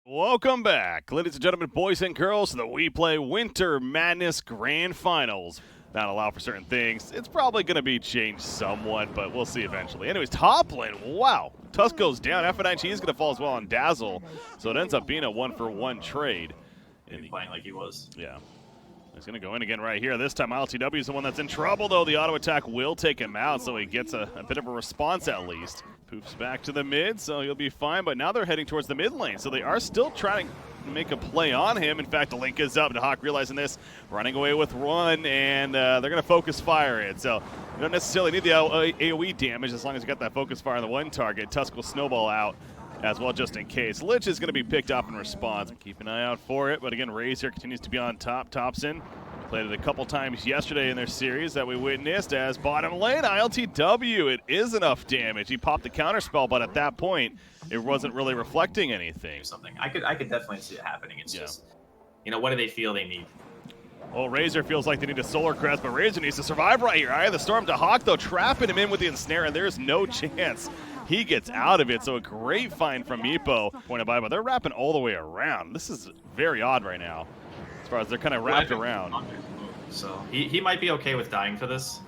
Welcome back, ladies and gentlemen, boys and girls, to the WePlay Winter Madness Grand Finals. Not allow for certain things. It's probably going to be changed somewhat, but we'll see eventually. Anyways, top lane, wow. Tusk goes down. F9G is going to fall as well on Dazzle, so it ends up being a one-for-one trade. And playing like he was. Yeah. He's going to go in again right here. This time, ILTW is the one that's in trouble, though. The auto attack will take him out, so he gets a bit of a response at least. Poofs back to the mid, so he'll be fine, but now they're heading towards the mid lane, so they are still trying to make a play on him. In fact, the link is up. Hawk realizing this, running away with one, and they're going to focus fire it. So you don't necessarily need the AoE damage as long as you got that focus fire on the one target. Tusk will snowball out as well, just in case. Lich is going to be picked up in response. Keep an eye out for it, but again, Razor continues to be on top. Thompson played it a couple times yesterday in their series that we witnessed as bottom lane, ILTW. It is enough damage. He popped the counter spell, but at that point, it wasn't really reflecting anything. Something I could definitely see it happening. It's just, you know, what do they feel they need? Well, Razor feels like they need a Solar Crest, but Razor needs to survive right here. Eye of the Storm to Hawk, though, trapping him in with the ensnare, and there's no chance he gets out of it. So a great find from Meepo. Pointed by, but they're wrapping all the way around. This is very odd right now, as far as they're kind of wrapped around. So he might be okay with dying for this.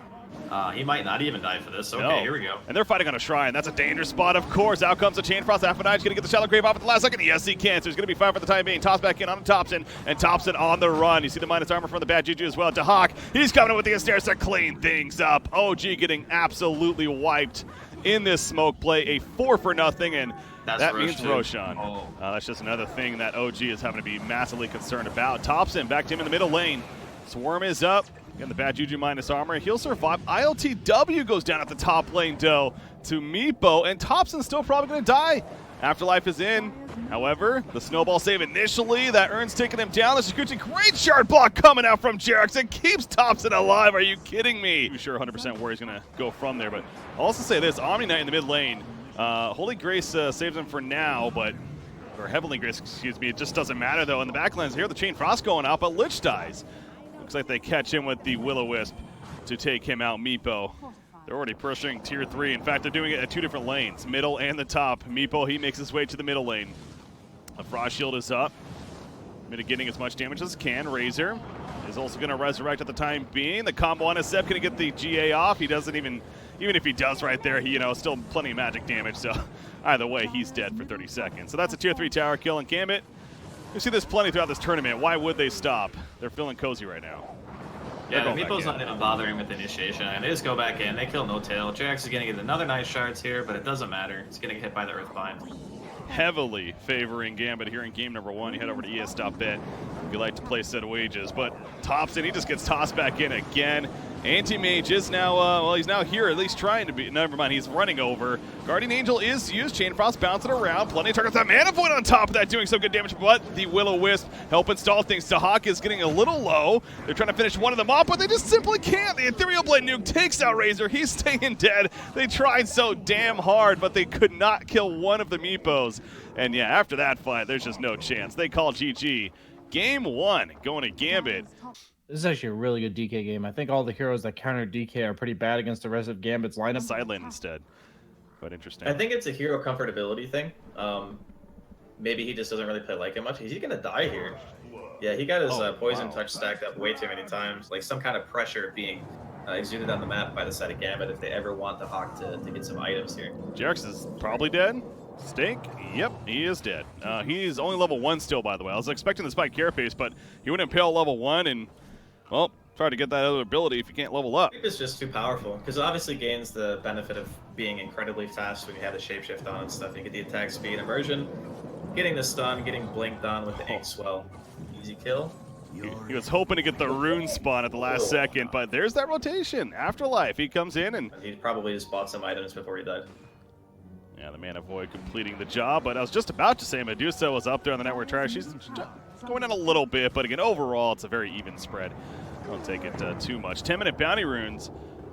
He might not even die for this. Okay, no. Here we go. And they're fighting on a shrine. That's a dangerous spot, of course. Out comes the Chain Frost. F9's going to get the Shallow Grave off at the last second. Yes, he can. So he's going to be fine for the time being. Toss back in on Thompson, and Thompson on the run. You see the minus armor from the bad Juju as well. To Hawk, he's coming in with the stairs to clean things up. OG getting absolutely wiped in this smoke play. A 4-for-0, and that means Roshan. Oh. That's just another thing that OG is having to be massively concerned about. Thompson back to him in the middle lane. Swarm is up. Again, the bad Juju minus armor. He'll survive. ILTW goes down at the top lane, though, to Meepo, and Thompson's still probably going to die. Afterlife is in. However, the snowball save initially, that Urn's taking him down. This is Gucci. Great shard block coming out from Jerax. It keeps Thompson alive. Are you kidding me? I'm sure 100% where he's going to go from there, but I'll also say this. Omni Knight in the mid lane. Holy Grace saves him for now, but or Heavenly Grace, excuse me. It just doesn't matter, though. In the backlands here, the Chain Frost going out, but Lich dies. Looks like they catch him with the Will-O-Wisp to take him out. Meepo, they're already pressuring tier 3. In fact, they're doing it at 2 different lanes, middle and the top. Meepo, he makes his way to the middle lane. The Frost Shield is up, mitigating as much damage as can. Razor is also going to resurrect at the time being. The combo on his Sep going to get the GA off. He doesn't even if he does right there, he, still plenty of magic damage. So either way, he's dead for 30 seconds. So that's a tier 3 tower kill, and Gambit, you see this plenty throughout this tournament. Why would they stop? They're feeling cozy right now. Yeah, Meepo's not even bothering with initiation, and they just go back in. They kill No Tail. Jerax is going to get another nice shards here, but it doesn't matter. He's going to get hit by the Earthbind. Heavily favoring Gambit here in game number 1. You head over to es.bet if you like to play set wages. But Thompson, he just gets tossed back in again. Anti-Mage is now, well, he's now here, at least trying to be. Never mind, he's running over. Guardian Angel is used. Chain Frost bouncing around. Plenty of targets. That Mana Void on top of that doing some good damage, but the Will-O-Wisp help install things. Hawk is getting a little low. They're trying to finish one of them off, but they just simply can't. The Ethereal Blade nuke takes out Razor. He's staying dead. They tried so damn hard, but they could not kill one of the Meepos. And yeah, after that fight, there's just no chance. They call GG. Game 1 going to Gambit. This is actually a really good DK game. I think all the heroes that counter DK are pretty bad against the rest of Gambit's lineup. Side lane instead. But interesting. I think it's a hero comfortability thing. Maybe he just doesn't really play like it much. Is he going to die here? Yeah, he got his poison touch stacked up way too many times. Like some kind of pressure being exuded on the map by the side of Gambit if they ever want the Hawk to get some items here. Jerax is probably dead. Stink? Yep, he is dead. He's only level 1 still, by the way. I was expecting the Spike Carapace, but he went Impale level 1 and, well, try to get that other ability if you can't level up. It's just too powerful, because it obviously gains the benefit of being incredibly fast when you have the shapeshift on and stuff. You get the attack speed, immersion, getting the stun, getting blinked on with the ink swell. Easy kill. He was hoping to get the rune spawn at the last second, but there's that rotation. Afterlife, he comes in and... He probably just bought some items before he died. Yeah, the Mana Void completing the job, but I was just about to say Medusa was up there on the network track. She's going in a little bit, but again, overall, it's a very even spread. Don't take it too much. 10-minute bounty runes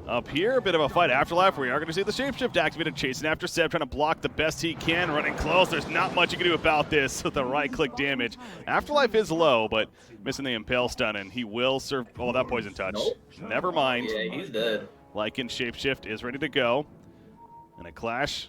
up here. A bit of a fight. Afterlife, we are going to see the shapeshift activated, chasing after Seb, trying to block the best he can, running close. There's not much you can do about this with the right-click damage. Afterlife is low, but missing the Impale stun, and he will serve... Oh, that poison touch. Nope. Never mind. Yeah, he's dead. Lycan shapeshift is ready to go. And a clash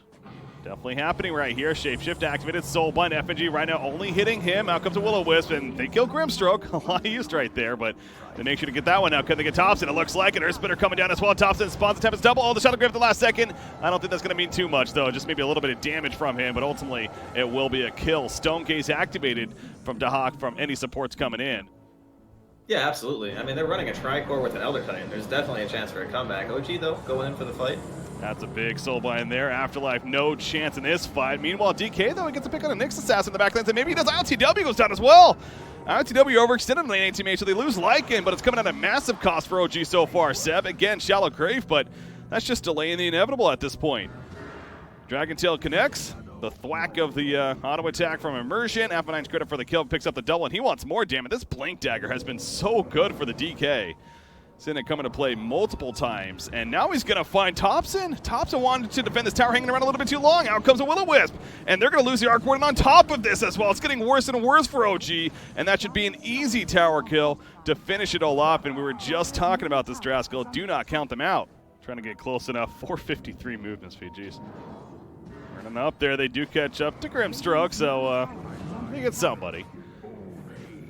Definitely happening right here. Shapeshift activated. Soulbind, FNG right now only hitting him. Out comes a Will-O-Wisp, and they kill Grimstroke. A lot used right there, but they make sure to get that one out. Could they get Thompson? It looks like it. Earth Splitter coming down as well. Thompson spawns the Tempest double. Oh, the Shadow Grave at the last second. I don't think that's going to mean too much, though. Just maybe a little bit of damage from him, but ultimately it will be a kill. Stone Gaze activated from Dahak from any supports coming in. Yeah, absolutely. I mean, they're running a Tricore with an Elder Titan. There's definitely a chance for a comeback. OG, though, going in for the fight. That's a big Soulbind there. Afterlife, no chance in this fight. Meanwhile, DK, though, he gets a pick on a Nyx Assassin in the backlands, and maybe he does. ILTW goes down as well. ILTW overextended in lane teammate, so they lose Lycan, but it's coming at a massive cost for OG so far. Seb, again, Shallow Grave, but that's just delaying the inevitable at this point. Dragon Tail connects. The thwack of the auto attack from Immersion. F9's credit for the kill, picks up the double, and he wants more damage. This Blink Dagger has been so good for the DK. Seen it coming to play multiple times, and now he's going to find Thompson. Thompson wanted to defend this tower, hanging around a little bit too long. Out comes a Will-O-Wisp, and they're going to lose the Arc Warden on top of this as well. It's getting worse and worse for OG, and that should be an easy tower kill to finish it all off, and we were just talking about this, Draskyl. Do not count them out. Trying to get close enough. 453 movement speed, jeez. Running up there, they do catch up to Grimstroke, so they get somebody.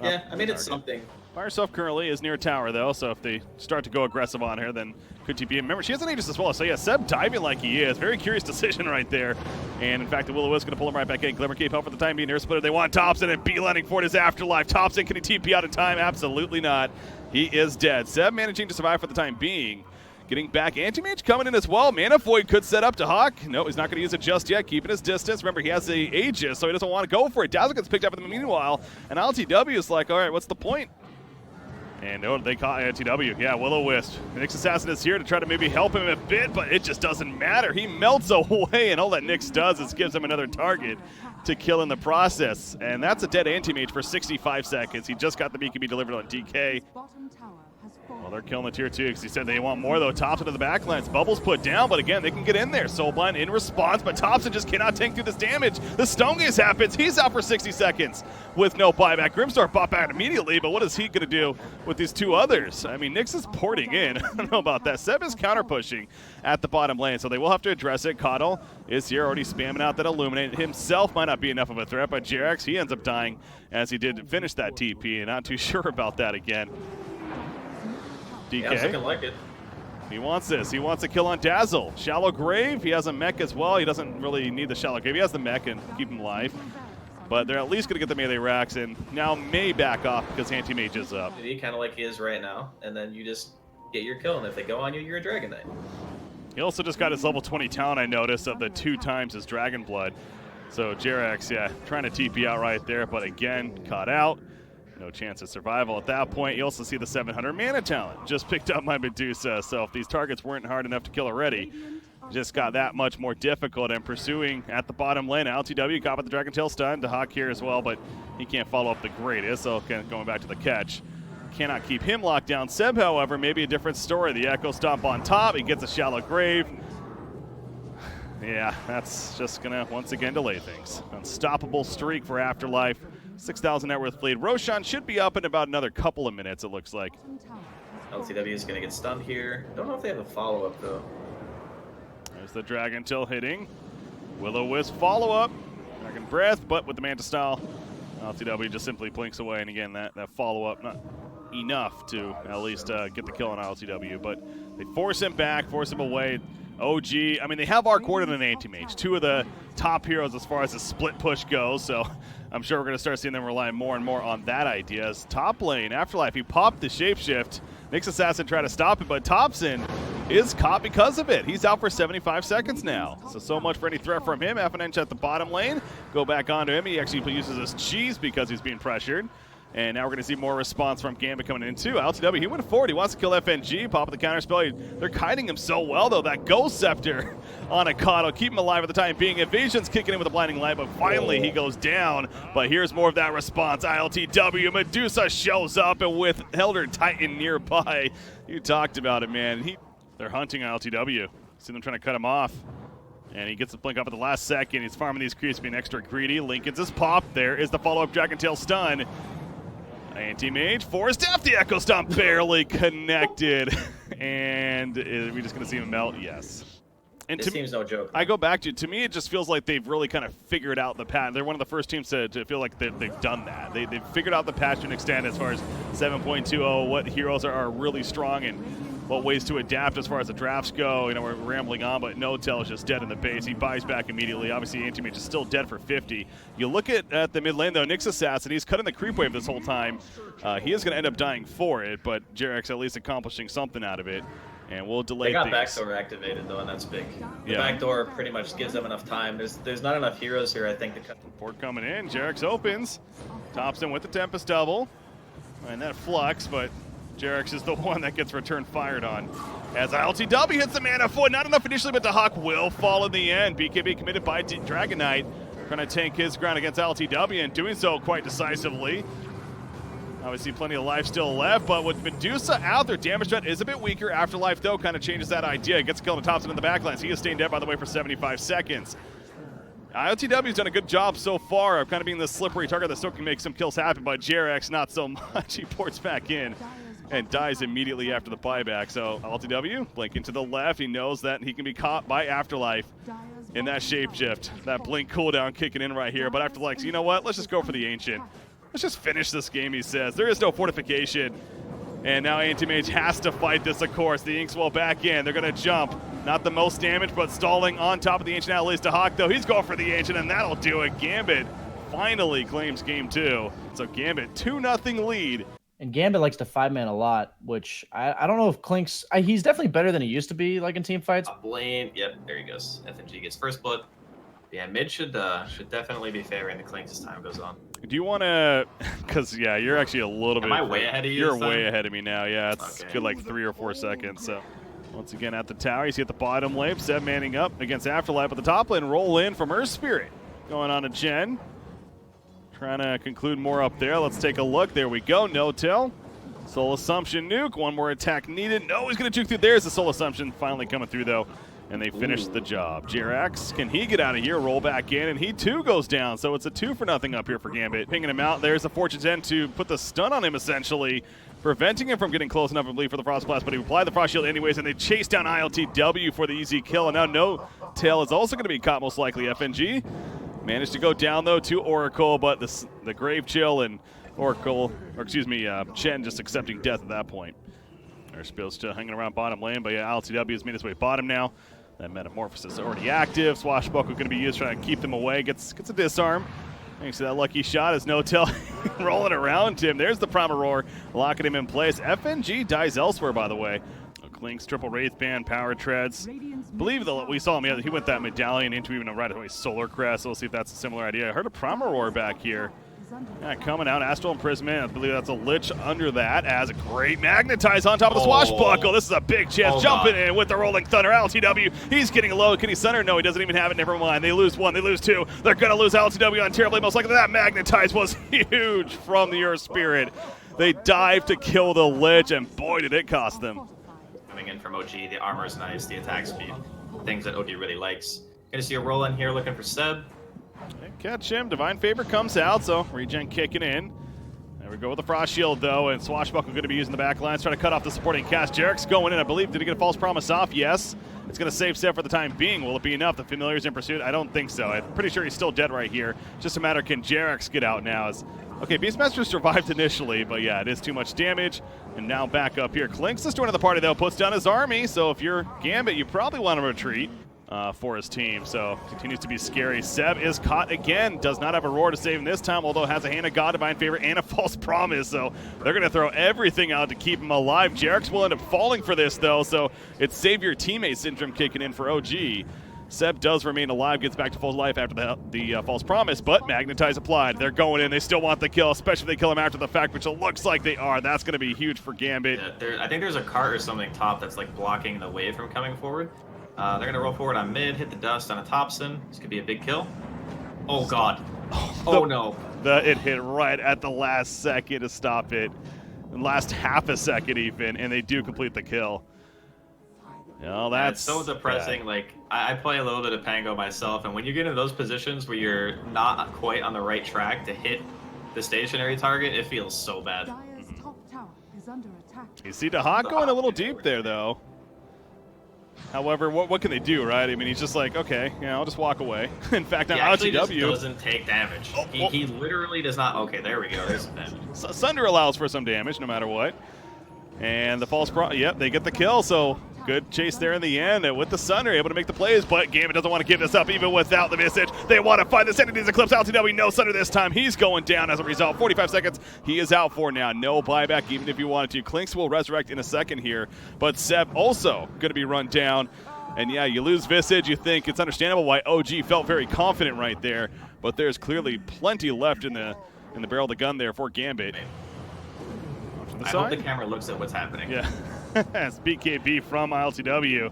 Yeah, I mean, it's something. Fireself currently is near tower, though, so if they start to go aggressive on her, then could TP. Remember, she has an Aegis as well, so yeah, Seb diving like he is. Very curious decision right there. And in fact, the Will-O-Wisp going to pull him right back in. Glimmer Cape out for the time being. Air Splitter, they want Thompson, and beelining for his Afterlife. Thompson, can he TP out in time? Absolutely not. He is dead. Seb managing to survive for the time being. Getting back, Anti-Mage coming in as well. Mana Void could set up to Hawk. No, he's not going to use it just yet, keeping his distance. Remember, he has the Aegis, so he doesn't want to go for it. Dazzle gets picked up in the meanwhile, and LTW is like, all right, what's the point? And oh, they caught LTW. Yeah, Will-O-Wisp. Nyx Assassin is here to try to maybe help him a bit, but it just doesn't matter. He melts away, and all that Nyx does is gives him another target to kill in the process. And that's a dead Anti-Mage for 65 seconds. He just got the BKB delivered on DK. Well, they're killing the tier 2 because he said they want more, though. Thompson to the backlands. Bubbles put down, but again, they can get in there. Soulbind in response, but Thompson just cannot tank through this damage. The Stone Gaze happens. He's out for 60 seconds with no buyback. Grimstar bought back immediately, but what is he going to do with these two others? I mean, Nyx is porting in. I don't know about that. Seb is counter-pushing at the bottom lane, so they will have to address it. Coddle is here already spamming out that Illuminate. Himself might not be enough of a threat, but Jerax, he ends up dying as he did finish that TP, and not too sure about that again. DK. Yeah, I like it. He wants this. He wants a kill on Dazzle. Shallow Grave, he has a mech as well. He doesn't really need the Shallow Grave. He has the mech and keep him alive. But they're at least going to get the melee racks and now may back off because Anti-Mage is up. Kind of like he is right now, and then you just get your kill, and if they go on you, you're a Dragon Knight. He also just got his level 20 talent, I noticed, of the 2 times his Dragon Blood. So Jerax, yeah, trying to TP out right there, but again, caught out. No chance of survival at that point. You also see the 700 mana talent. Just picked up my Medusa, so if these targets weren't hard enough to kill already, just got that much more difficult. And pursuing at the bottom lane, LTW caught with the Dragon Tail stun. The Hawk here as well, but he can't follow up the greatest, so going back to the catch. Cannot keep him locked down. Seb, however, maybe a different story. The Echo Stomp on top. He gets a Shallow Grave. Yeah, that's just going to once again delay things. Unstoppable streak for Afterlife. 6,000 net worth lead. Roshan should be up in about another couple of minutes, it looks like. LTW is going to get stunned here. Don't know if they have a follow-up, though. There's the Dragon Tail hitting. Will-O-Wisp follow-up. Dragon Breath, but with the Manta Style, LTW just simply blinks away. And again, that follow-up, not enough to at least get the kill on LTW. But they force him back, force him away. OG, I mean, they have Arc Warden and Anti-Mage, 2 of the top heroes as far as the split push goes, so I'm sure we're going to start seeing them rely more and more on that idea. As top lane, Afterlife, he popped the Shapeshift. Nyx Assassin tried to stop it, but Thompson is caught because of it. He's out for 75 seconds now. So much for any threat from him. FNH at the bottom lane. Go back onto him. He actually uses his cheese because he's being pressured. And now we're going to see more response from Gambit coming in too. LTW, he went forward. He wants to kill FNG. Pop the counterspell. They're kiting him so well, though. That Ghost Scepter on a Coddle. Keep him alive at the time being. Evasion's kicking in with a blinding light, but finally he goes down. But here's more of that response. ILTW, Medusa shows up, and with Elder Titan nearby. You talked about it, man. They're hunting ILTW. See them trying to cut him off. And he gets the blink up at the last second. He's farming these creeps, being extra greedy. Lincoln's is popped. There is the follow-up Dragon Tail stun. Anti-Mage forced off the Echo Stomp, barely connected. And are we just going to see him melt? Yes. And this team's no joke. I go back to me, it just feels like they've really kind of figured out the pattern. They're one of the first teams to feel like they've done that. They've figured out the patch to an extent as far as 7.20, what heroes are really strong and what ways to adapt as far as the drafts go. You know, we're rambling on, but No-Tail is just dead in the base. He buys back immediately. Obviously, Anti-Mage is still dead for 50. You look at the mid lane, though, Nyx Assassin, he's cutting the creep wave this whole time. He is going to end up dying for it, but JerAx at least accomplishing something out of it. And we'll delay things. They got things. backdoor activated, though, and that's big. The backdoor pretty much gives them enough time. There's not enough heroes here, I think, to cut. Port coming in. JerAx opens. Thompson with the Tempest double. And that flux, but JerAx is the one that gets return fired on. As ILTW hits the mana foot. Not enough initially, but the Hawk will fall in the end. BKB committed by Dragon Knight. Trying to tank his ground against ILTW and doing so quite decisively. Obviously, plenty of life still left, but with Medusa out, their damage threat is a bit weaker. Afterlife, though, kind of changes that idea. Gets a kill on Thompson in the backlines. He is staying dead, by the way, for 75 seconds. IOTW's done a good job so far of kind of being the slippery target that still can make some kills happen, but JerAx not so much. He ports back in and dies immediately after the buyback. So ILTW blinking to the left. He knows that he can be caught by Afterlife in that shapeshift. That blink cooldown kicking in right here. But Afterlife's, you know what? Let's just go for the Ancient. Let's just finish this game, he says. There is no fortification. And now Anti-Mage has to fight this, of course. The Inkswell back in. They're going to jump. Not the most damage, but stalling on top of the Ancient. Now lays to Hawk, though. He's going for the Ancient, and that'll do it. GAMBIT finally claims game 2. So GAMBIT, 2-0 lead. And GAMBIT likes to 5-man a lot, which I don't know if Klink's... he's definitely better than he used to be, like in team fights. Blaine, yep, there he goes. FNG gets first blood. Yeah, mid should definitely be favoring the Clinks as time goes on. Do you want to, because, yeah, you're actually a little bit... Am I way ahead of you? You're way ahead of me now, yeah. It's good like 3 or 4 seconds, so... Once again at the tower, you see at the bottom lane, Seb manning up against Afterlife at the top lane, roll in from Earth Spirit. Going on to Jen. Trying to conclude more up there. Let's take a look. There we go, No-Tail. Soul Assumption nuke, one more attack needed. No, he's going to juke through. There's the Soul Assumption finally coming through, though. And they finish the job. JerAx, can he get out of here? Roll back in, and he too goes down. So it's a 2-0 up here for GAMBIT. Pinging him out. There's the Fortune's End to put the stun on him, essentially, preventing him from getting close enough, I believe, for the Frost Blast. But he applied the Frost Shield anyways, and they chase down ILTW for the easy kill. And now No-Tail is also going to be caught, most likely. FNG managed to go down, though, to Oracle, but the Grave Chill and Oracle, or excuse me, Chen just accepting death at that point. Draskyl still hanging around bottom lane, but yeah, ILTW has made his way bottom now. That Metamorphosis is already active. Swashbuckle going to be used trying to keep them away. Gets a disarm. Thanks to that lucky shot as No-Tail rolling around him. There's the Primal Roar, locking him in place. FNG dies elsewhere, by the way. Klink's triple Wraith Band, Power Treads. Believe that we saw him, he went that Medallion into even a right away Solar Crest. So we'll see if that's a similar idea. I heard a Primal Roar back here. Yeah, coming out, Astral Imprisonment. I believe that's a Lich under that as a great Magnetize on top of the Swashbuckle. This is a big chance. Jumping in with the Rolling Thunder. LTW, he's getting low. Can he center? No, he doesn't even have it. Never mind. They lose 1. They lose 2. They're going to lose LTW on terribly. Most likely that Magnetize was huge from the Earth Spirit. They dive to kill the Lich, and boy, did it cost them. Coming in from OG, the armor is nice, the attack speed, things that OG really likes. Gonna see a roll in here looking for Seb. Catch him. Divine Favor comes out, so regen kicking in. There we go with the Frost Shield, though, and Swashbuckle going to be using the back lines, trying to cut off the supporting cast. JerAx going in, I believe. Did he get a False Promise off? Yes. It's going to save Seb for the time being. Will it be enough? The Familiar's in pursuit? I don't think so. I'm pretty sure he's still dead right here. Just a matter, can JerAx get out now? Okay, Beastmaster survived initially, but yeah, it is too much damage. And now back up here. Klink's the join of the party, though, puts down his army, so if you're GAMBIT, you probably want to retreat. For his team, so continues to be scary. Seb is caught again, does not have a roar to save him this time, although has a Hand of God, Divine Favor, and a False Promise, so they're going to throw everything out to keep him alive. JerAx will end up falling for this, though, so it's Save Your Teammate syndrome kicking in for OG. Seb does remain alive, gets back to full life after the False Promise, but Magnetize applied. They're going in. They still want the kill, especially if they kill him after the fact, which it looks like they are. That's going to be huge for GAMBIT. Yeah, I think there's a cart or something top that's like blocking the wave from coming forward. They're going to roll forward on mid, hit the dust on a Thompson. This could be a big kill. Oh, God. Oh, no. It hit right at the last second to stop it. The last half a second, even, and they do complete the kill. Well, that's so depressing. Bad. Like, I play a little bit of Pango myself, and when you get in those positions where you're not quite on the right track to hit the stationary target, it feels so bad. You see the Hawk going a little deep there, though. However, what can they do, right? I mean, he's just like, okay, yeah, I'll just walk away. In fact, now He actually just LTW doesn't take damage. He literally does not. Okay, there we go. There's some damage. Sunder allows for some damage no matter what. And the false yep, they get the kill, so good chase there in the end with the Sunder, able to make the plays, but GAMBIT doesn't want to give this up even without the Visage. They want to find the Sanity's Eclipse. LTW, no Sunder this time. He's going down as a result. 45 seconds, he is out for now. No buyback even if you wanted to. Clinks will resurrect in a second here, but Seb also going to be run down. And yeah, you lose Visage, you think it's understandable why OG felt very confident right there, but there's clearly plenty left in the barrel of the gun there for GAMBIT. I hope the camera looks at what's happening. Yeah. It's BKB from ILTW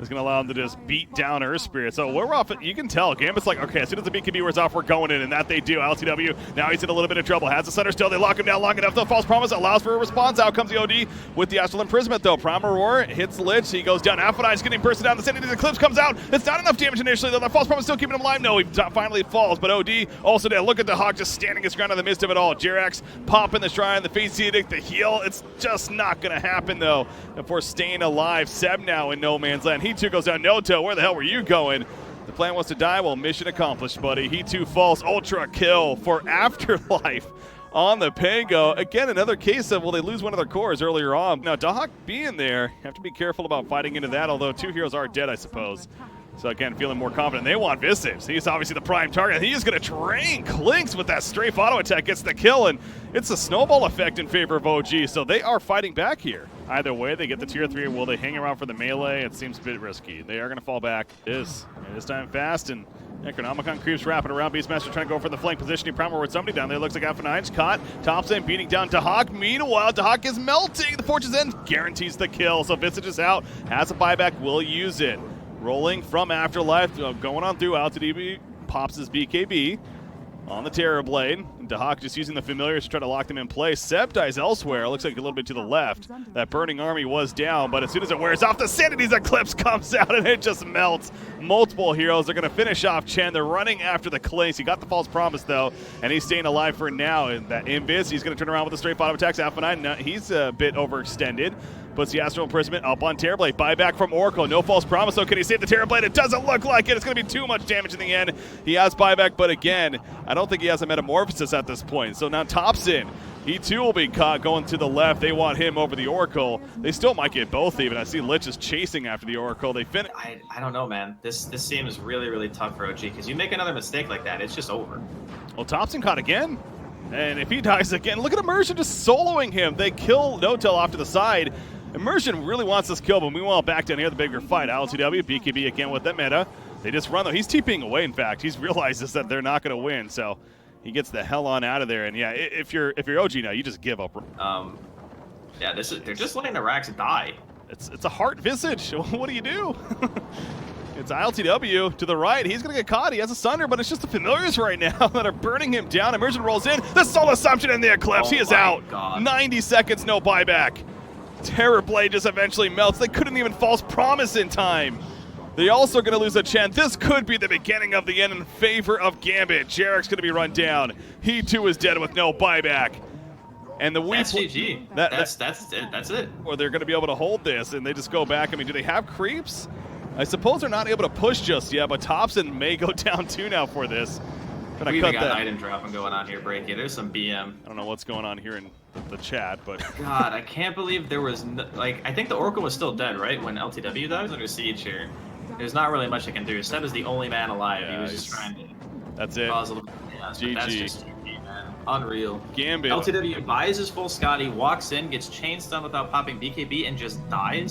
is going to allow him to just beat down Earth Spirit. So we're off. You can tell GAMBIT's like, okay, as soon as the BKB wears off, we're going in, and that they do. ILTW, now he's in a little bit of trouble. Has the Sunder still. They lock him down long enough. The false promise allows for a response. Out comes the OD with the Astral Imprisonment, though. Primal Roar hits Lich. He goes down. Aphodite's getting bursted down. The Sanity's Eclipse comes out. It's not enough damage initially, though. The false promise still keeping him alive. No, he finally falls, but OD also dead. Look at the Hawk just standing his ground in the midst of it all. Jerax popping the Shrine, the Face Edict, the heal. It's just not going to happen, though, for staying alive. Seb now in no man's land. He too goes down. Noto, where the hell were you going? The plan was to die. Well, mission accomplished, buddy. He too falls. Ultra kill for Afterlife on the Pango. Again, another case of, well, they lose one of their cores earlier on. Now, Dahak being there, have to be careful about fighting into that, although 2 heroes are dead, I suppose. So again, feeling more confident. They want Visage. He's obviously the prime target. He is going to train Clinks with that strafe auto attack. Gets the kill, and it's a snowball effect in favor of OG. So they are fighting back here. Either way, they get the tier 3. Will they hang around for the melee? It seems a bit risky. They are going to fall back. This time fast, and Necronomicon creeps wrapping around. Beastmaster trying to go for the flank positioning. Primal with somebody down there. Looks like Alpha9's caught. Thompson beating down Dahak. Meanwhile, Dahak is melting. The Fortune's End guarantees the kill. So Visage is out. Has a buyback. Will use it. Rolling from Afterlife, going on through. LTW pops his BKB on the Terrorblade. Dahak just using the familiars to try to lock them in place. Seb dies elsewhere. Looks like a little bit to the left. That burning army was down, but as soon as it wears off, the Sanity's Eclipse comes out and it just melts. Multiple heroes are going to finish off Chen. They're running after the Clinks. He got the false promise, though, and he's staying alive for now. And that Invis, he's going to turn around with a straight auto attacks. Alpha9, he's a bit overextended. Puts the Astral Imprisonment up on Terrorblade. Buyback from Oracle. No false promise, so can he save the Terrorblade? It doesn't look like it. It's going to be too much damage in the end. He has buyback, but again, I don't think he has a Metamorphosis at this point. So now Thompson, he too will be caught going to the left. They want him over the Oracle. They still might get both even. I see Lich is chasing after the Oracle. They finish. I don't know, man. This seems really, really tough for OG, because you make another mistake like that, it's just over. Well, Thompson caught again. And if he dies again, look at Immersion just soloing him. They kill Notel off to the side. Immersion really wants this kill, but meanwhile, back down here, the bigger fight. LTW, BKB again with the meta. They just run, though. He's TPing away, in fact. He's realizes that they're not going to win, so he gets the hell on out of there. And yeah, if you're OG now, you just give up. Yeah, they're just letting the Rax die. It's a heart Visage. What do you do? It's ILTW to the right. He's going to get caught. He has a Sunder, but it's just the Familiars right now that are burning him down. Immersion rolls in. The Soul Assumption and the Eclipse. He is out. God. 90 seconds, no buyback. Terrorblade just eventually melts. They couldn't even false promise in time. They're also going to lose a Chen. This could be the beginning of the end in favor of GAMBIT. Jarek's going to be run down. He too is dead with no buyback. And the That's GG. That's it. Or they're going to be able to hold this, and they just go back. I mean, do they have creeps? I suppose they're not able to push just yet, but Thompson may go down too now for this. We even got an item dropping going on here, Breaky. There's some BM. I don't know what's going on here in the chat, but God, I can't believe there was I think the Oracle was still dead, right? When LTW died, was under siege here. There's not really much I can do. Seb is the only man alive. Yeah, he was just trying to. That's it. Cause a little chaos, GG. That's just GG, man. Unreal. GAMBIT. LTW buys his full Scotty, walks in, gets chain stunned without popping BKB, and just dies.